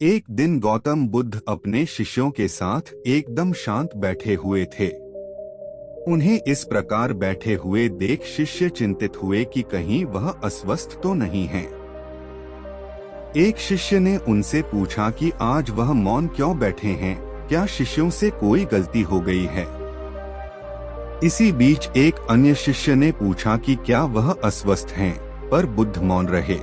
एक दिन गौतम बुद्ध अपने शिष्यों के साथ एकदम शांत बैठे हुए थे। उन्हें इस प्रकार बैठे हुए देख शिष्य चिंतित हुए कि कहीं वह अस्वस्थ तो नहीं है। एक शिष्य ने उनसे पूछा कि आज वह मौन क्यों बैठे हैं, क्या शिष्यों से कोई गलती हो गई है। इसी बीच एक अन्य शिष्य ने पूछा कि क्या वह अस्वस्थ हैं, पर बुद्ध मौन रहे।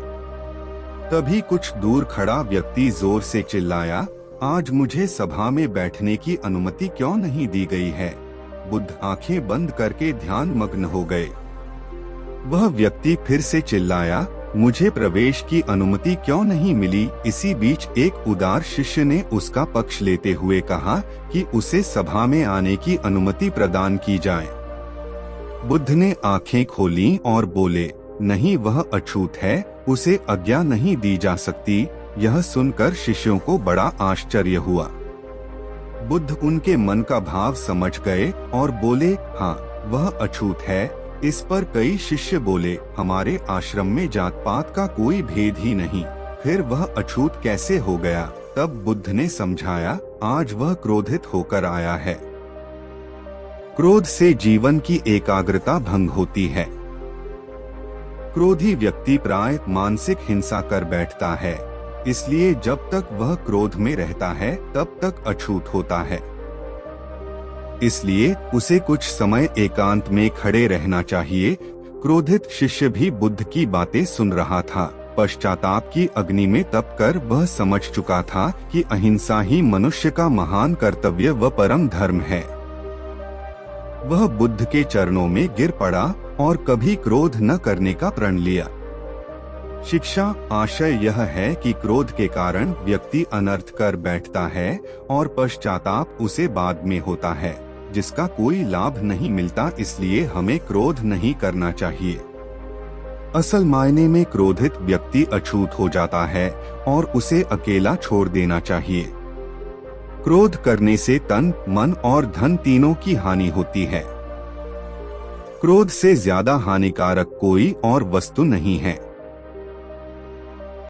तभी कुछ दूर खड़ा व्यक्ति जोर से चिल्लाया, आज मुझे सभा में बैठने की अनुमति क्यों नहीं दी गई है। बुद्ध आंखें बंद करके ध्यान मग्न हो गए। वह व्यक्ति फिर से चिल्लाया, मुझे प्रवेश की अनुमति क्यों नहीं मिली। इसी बीच एक उदार शिष्य ने उसका पक्ष लेते हुए कहा कि उसे सभा में आने की अनुमति प्रदान की जाए। बुद्ध ने आंखें खोलीं और बोले, नहीं, वह अछूत है, उसे आज्ञा नहीं दी जा सकती। यह सुनकर शिष्यों को बड़ा आश्चर्य हुआ। बुद्ध उनके मन का भाव समझ गए और बोले, हाँ, वह अछूत है। इस पर कई शिष्य बोले, हमारे आश्रम में जात पात का कोई भेद ही नहीं, फिर वह अछूत कैसे हो गया। तब बुद्ध ने समझाया, आज वह क्रोधित होकर आया है। क्रोध से जीवन की एकाग्रता भंग होती है। क्रोधी व्यक्ति प्राय मानसिक हिंसा कर बैठता है, इसलिए जब तक वह क्रोध में रहता है तब तक अछूत होता है। इसलिए उसे कुछ समय एकांत में खड़े रहना चाहिए। क्रोधित शिष्य भी बुद्ध की बातें सुन रहा था। पश्चाताप की अग्नि में तप कर वह समझ चुका था कि अहिंसा ही मनुष्य का महान कर्तव्य व परम धर्म है। वह बुद्ध के चरणों में गिर पड़ा और कभी क्रोध न करने का प्रण लिया। शिक्षा आशय यह है कि क्रोध के कारण व्यक्ति अनर्थ कर बैठता है और पश्चाताप उसे बाद में होता है, जिसका कोई लाभ नहीं मिलता। इसलिए हमें क्रोध नहीं करना चाहिए। असल मायने में क्रोधित व्यक्ति अछूत हो जाता है और उसे अकेला छोड़ देना चाहिए। क्रोध करने से तन, मन और धन तीनों की हानि होती है। क्रोध से ज्यादा हानिकारक कोई और वस्तु नहीं है।